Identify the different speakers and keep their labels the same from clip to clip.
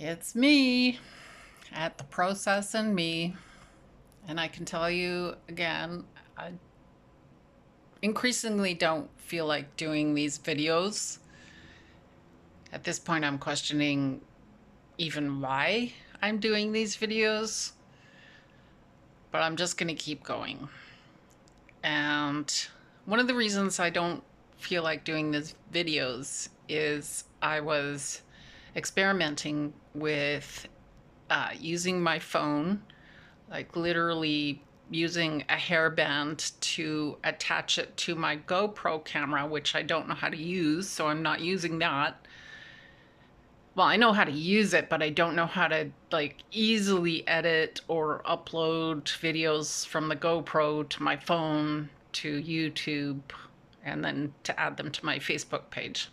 Speaker 1: It's me at the process and me. And I can tell you again, I increasingly don't feel like doing these videos. At this point, I'm questioning even why I'm doing these videos, but I'm just going to keep going. And one of the reasons I don't feel like doing these videos is I was experimenting with using my phone, like literally using a hairband to attach it to my GoPro camera, which I don't know how to use, so I'm not using that. Well, I know how to use it, but I don't know how to like easily edit or upload videos from the GoPro to my phone to YouTube and then to add them to my Facebook page,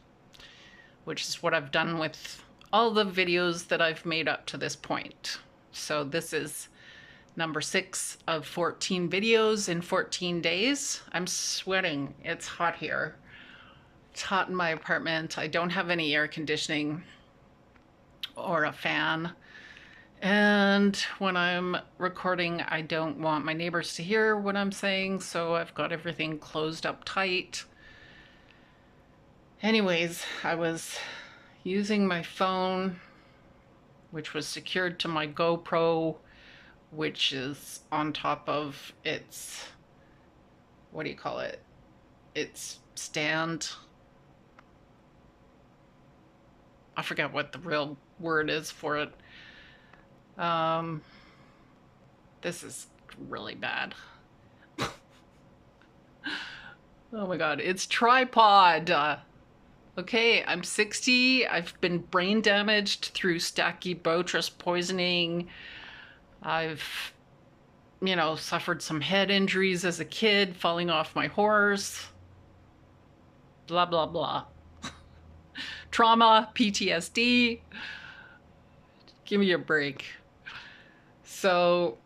Speaker 1: which is what I've done with all the videos that I've made up to this point. So this is number 6 of 14 videos in 14 days. I'm sweating. It's hot here. It's hot in my apartment. I don't have any air conditioning or a fan. And when I'm recording, I don't want my neighbors to hear what I'm saying, so I've got everything closed up tight. Anyways, I was using my phone, which was secured to my GoPro, which is on top of its, what do you call it? Its stand. I forget what the real word is for it. This is really bad. Oh my God, it's tripod. Okay, I'm 60. I've been brain damaged through Stachybotrys poisoning. I've, suffered some head injuries as a kid, falling off my horse. Blah, blah, blah. Trauma, PTSD. Give me a break. So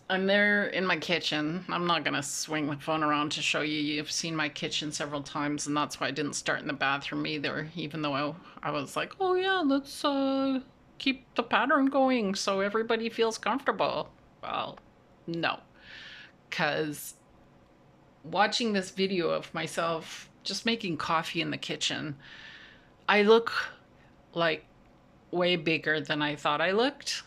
Speaker 1: I'm there in my kitchen. I'm not going to swing the phone around to show you. You've seen my kitchen several times, and that's why I didn't start in the bathroom either, even though I was like, oh yeah, let's keep the pattern going so everybody feels comfortable. Well, no. Because watching this video of myself just making coffee in the kitchen, I look like way bigger than I thought I looked.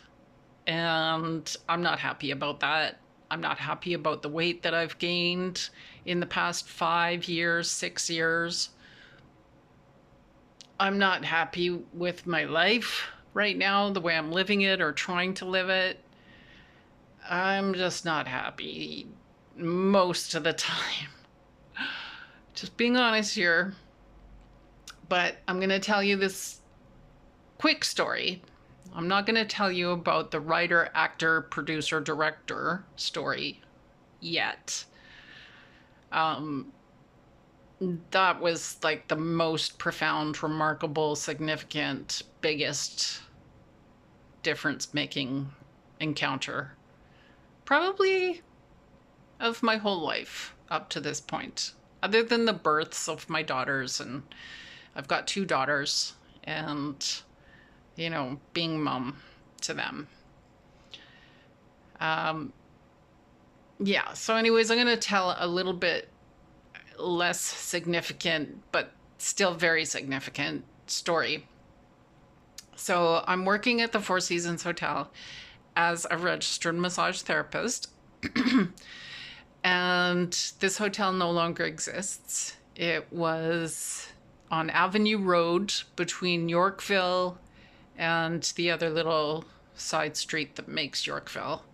Speaker 1: And I'm not happy about that. I'm not happy about the weight that I've gained in the past 5 years, 6 years. I'm not happy with my life right now, the way I'm living it or trying to live it. I'm just not happy most of the time. Just being honest here. But I'm going to tell you this quick story. I'm not going to tell you about the writer, actor, producer, director story yet. That was like the most profound, remarkable, significant, biggest difference making encounter, probably of my whole life up to this point, other than the births of my daughters. And I've got 2 daughters, and being mom to them. Yeah, so anyways, I'm going to tell a little bit less significant, but still very significant story. So I'm working at the Four Seasons Hotel as a registered massage therapist. And this hotel no longer exists. It was on Avenue Road between Yorkville and the other little side street that makes Yorkville.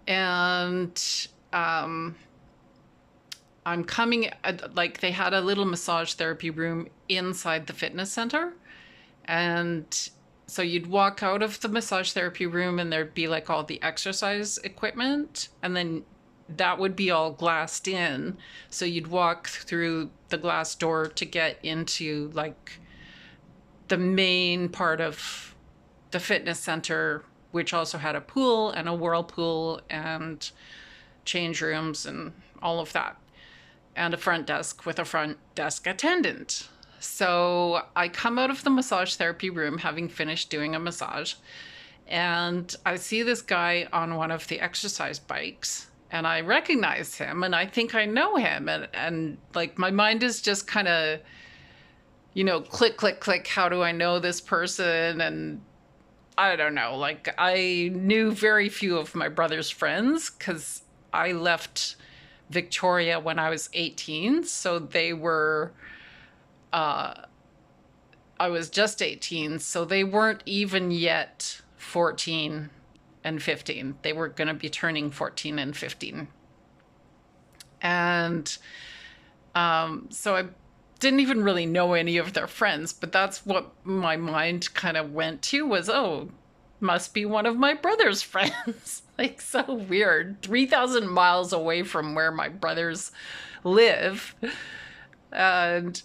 Speaker 1: And I'm coming, like they had a little massage therapy room inside the fitness center. And so you'd walk out of the massage therapy room and there'd be like all the exercise equipment. And then that would be all glassed in. So you'd walk through the glass door to get into like the main part of the fitness center, which also had a pool and a whirlpool and change rooms and all of that, and a front desk with a front desk attendant. So I come out of the massage therapy room having finished doing a massage, and I see this guy on one of the exercise bikes, and I recognize him, and I think I know him, and like my mind is just kind of, click, click, click. How do I know this person? And I don't know. Like I knew very few of my brother's friends because I left Victoria when I was 18, so they were. I was just 18, so they weren't even yet 14 and 15. They were going to be turning 14 and 15. And so I didn't even really know any of their friends, but that's what my mind kind of went to was, oh, must be one of my brother's friends. Like so weird. 3,000 miles away from where my brothers live. And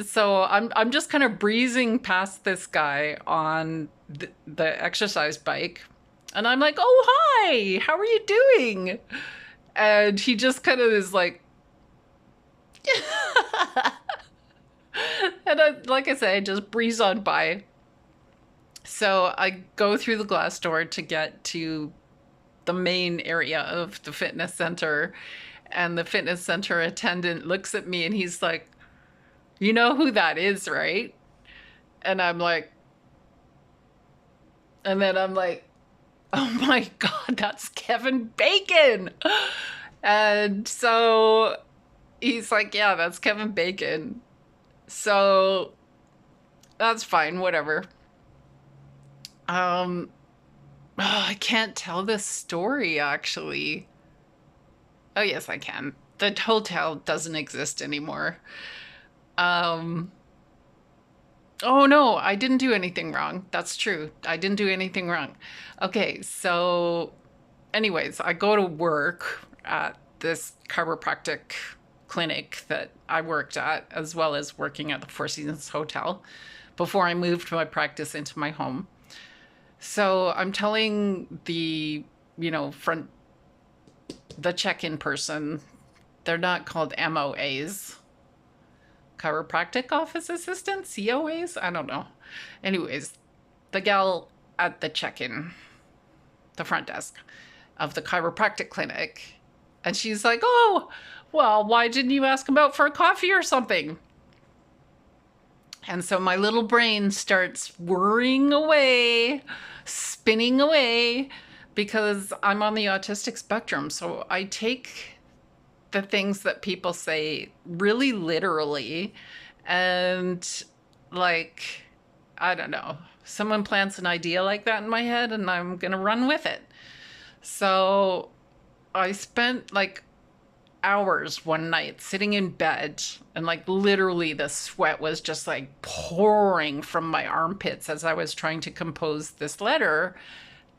Speaker 1: so I'm just kind of breezing past this guy on the exercise bike, and I'm like, "Oh, hi. How are you doing?" And he just kind of is like and like I say, I just breeze on by. So I go through the glass door to get to the main area of the fitness center, and the fitness center attendant looks at me and he's like, "You know who that is, right?" And I'm like, and then I'm like, "Oh my God, that's Kevin Bacon." And so he's like, "Yeah, that's Kevin Bacon." So that's fine, whatever. I can't tell this story actually. Oh, yes, I can. The hotel doesn't exist anymore. Um, Oh no, I didn't do anything wrong. That's true. I didn't do anything wrong. Okay, so anyways, I go to work at this chiropractic clinic that I worked at, as well as working at the Four Seasons Hotel before I moved my practice into my home. So I'm telling front, the check-in person, they're not called MOAs, chiropractic office assistants, COAs, I don't know. Anyways, the gal at the check-in, the front desk of the chiropractic clinic, and she's like, "Oh, well, why didn't you ask him out for a coffee or something?" And so my little brain starts whirring away, spinning away, because I'm on the autistic spectrum. So I take the things that people say really literally. And like, I don't know, someone plants an idea like that in my head and I'm going to run with it. So I spent like hours one night sitting in bed, and like literally the sweat was just like pouring from my armpits as I was trying to compose this letter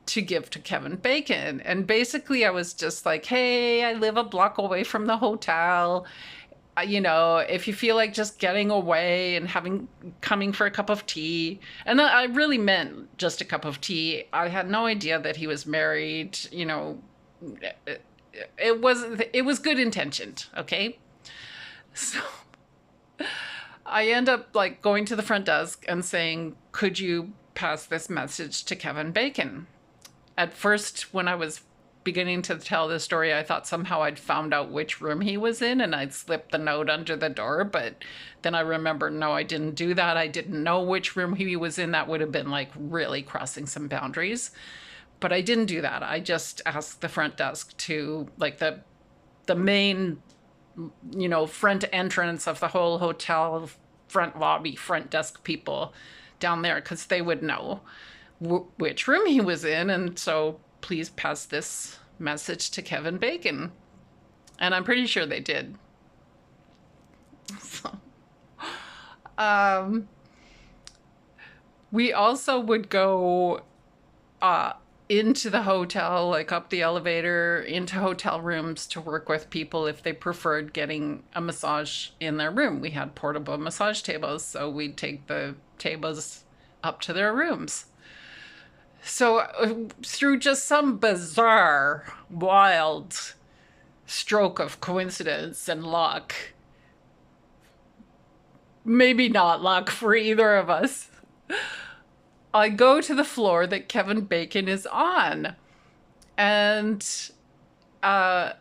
Speaker 1: to give to Kevin Bacon. And basically I was just like, "Hey, I live a block away from the hotel. If you feel like just getting away and coming for a cup of tea." And I really meant just a cup of tea. I had no idea that he was married. It was good intentioned, okay? So I end up like going to the front desk and saying, "Could you pass this message to Kevin Bacon?" At first, when I was beginning to tell this story, I thought somehow I'd found out which room he was in and I'd slipped the note under the door. But then I remembered, no, I didn't do that. I didn't know which room he was in. That would have been like really crossing some boundaries. But I didn't do that. I just asked the front desk to, like, the main, front entrance of the whole hotel, front lobby, front desk people down there, because they would know which room he was in. And so please pass this message to Kevin Bacon. And I'm pretty sure they did. So, we also would go into the hotel, like up the elevator, into hotel rooms to work with people if they preferred getting a massage in their room. We had portable massage tables, so we'd take the tables up to their rooms. So through just some bizarre, wild stroke of coincidence and luck, maybe not luck for either of us. I go to the floor that Kevin Bacon is on, and uh,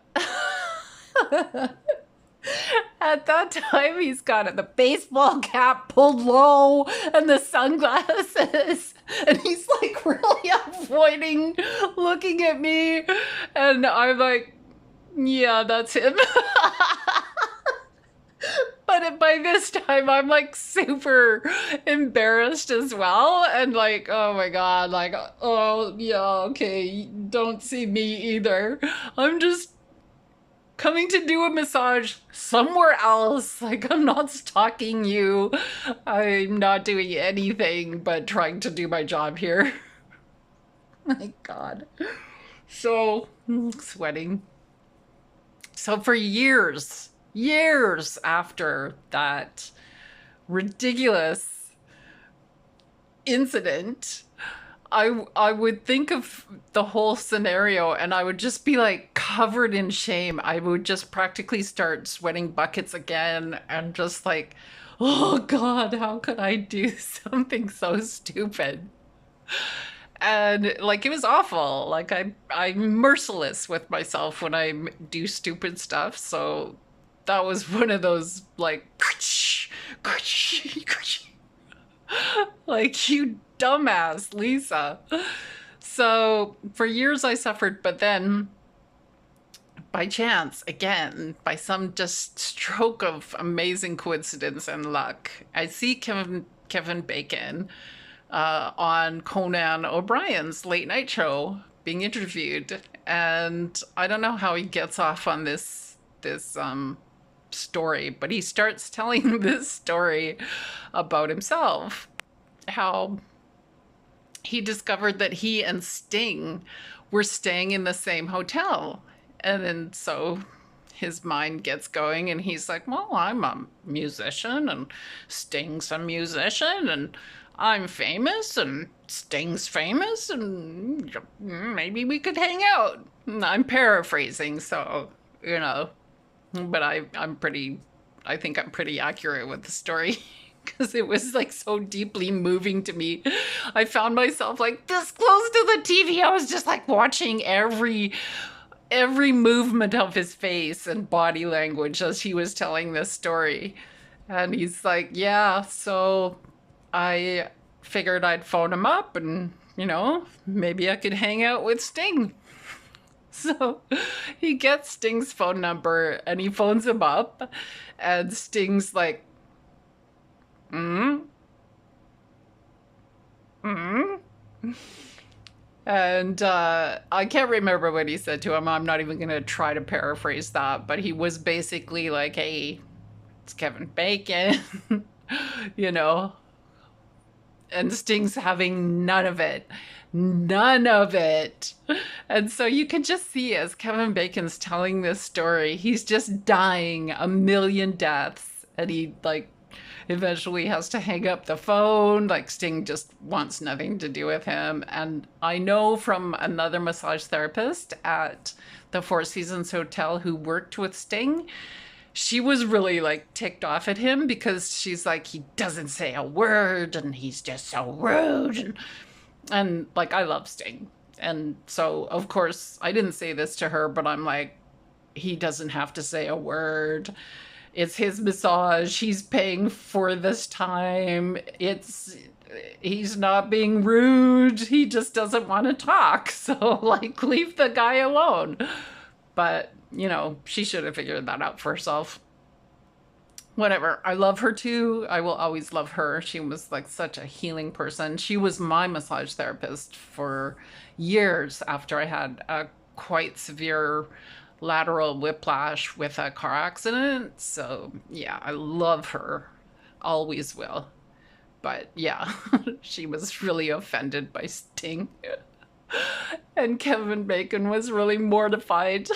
Speaker 1: at that time, he's got the baseball cap pulled low and the sunglasses, and he's like really avoiding looking at me. And I'm like, yeah, that's him. But by this time, I'm like super embarrassed as well. And like, oh my God, like, oh yeah, okay, don't see me either. I'm just coming to do a massage somewhere else. Like, I'm not stalking you. I'm not doing anything but trying to do my job here. My God. So, sweating. So for years after that ridiculous incident, I would think of the whole scenario and I would just be like covered in shame. I would just practically start sweating buckets again and just like, oh God, how could I do something so stupid? And like it was awful. Like I'm merciless with myself when I do stupid stuff. So that was one of those like like you dumbass Lisa. So for years I suffered, but then by chance, again, by some just stroke of amazing coincidence and luck, I see Kevin Bacon on Conan O'Brien's late night show being interviewed, and I don't know how he gets off on this story, but he starts telling this story about himself, how he discovered that he and Sting were staying in the same hotel. And then so his mind gets going and he's like, well, I'm a musician and Sting's a musician and I'm famous and Sting's famous and maybe we could hang out. I'm paraphrasing, so, you know, but I think I'm pretty accurate with the story. Because it was like so deeply moving to me. I found myself like this close to the TV. I was just like watching every movement of his face and body language as he was telling this story. And he's like, yeah, so I figured I'd phone him up and, you know, maybe I could hang out with Sting. So he gets Sting's phone number and he phones him up and Sting's like, and I can't remember what he said to him. I'm not even going to try to paraphrase that, but he was basically like, hey, it's Kevin Bacon, you know, and Sting's having none of it. None of it. And so you can just see as Kevin Bacon's telling this story, he's just dying a million deaths. And he like eventually has to hang up the phone. Like Sting just wants nothing to do with him. And I know from another massage therapist at the Four Seasons Hotel who worked with Sting, she was really like ticked off at him because she's like, he doesn't say a word and he's just so rude. And like, I love Sting. And so, of course, I didn't say this to her, but I'm like, he doesn't have to say a word. It's his massage. He's paying for this time. He's not being rude. He just doesn't want to talk. So, like, leave the guy alone. But, you know, she should have figured that out for herself. Whatever. I love her too. I will always love her. She was like such a healing person. She was my massage therapist for years after I had a quite severe lateral whiplash with a car accident. So yeah, I love her. Always will. But yeah, she was really offended by Sting. And Kevin Bacon was really mortified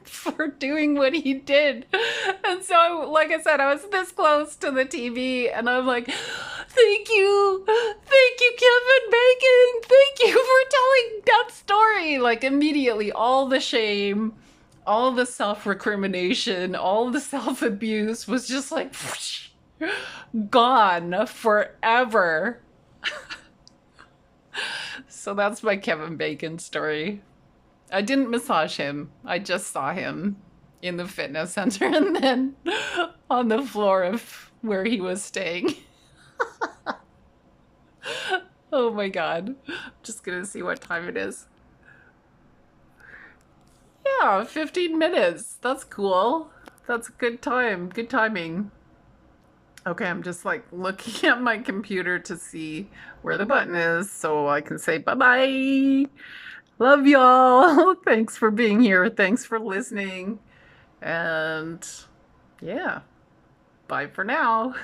Speaker 1: for doing what he did. And so, like I said, I was this close to the TV and I'm like, thank you, Kevin Bacon. Thank you for telling that story. Like immediately, all the shame, all the self-recrimination, all the self-abuse was just like, whoosh. Gone forever. So that's my Kevin Bacon story. I didn't massage him. I just saw him in the fitness center and then on the floor of where he was staying. Oh my God. I'm just gonna see what time it is. Yeah, 15 minutes. That's cool. That's a good time. Good timing. Okay, I'm just like looking at my computer to see where the button is so I can say bye-bye. Love y'all. Thanks for being here. Thanks for listening. And yeah, bye for now.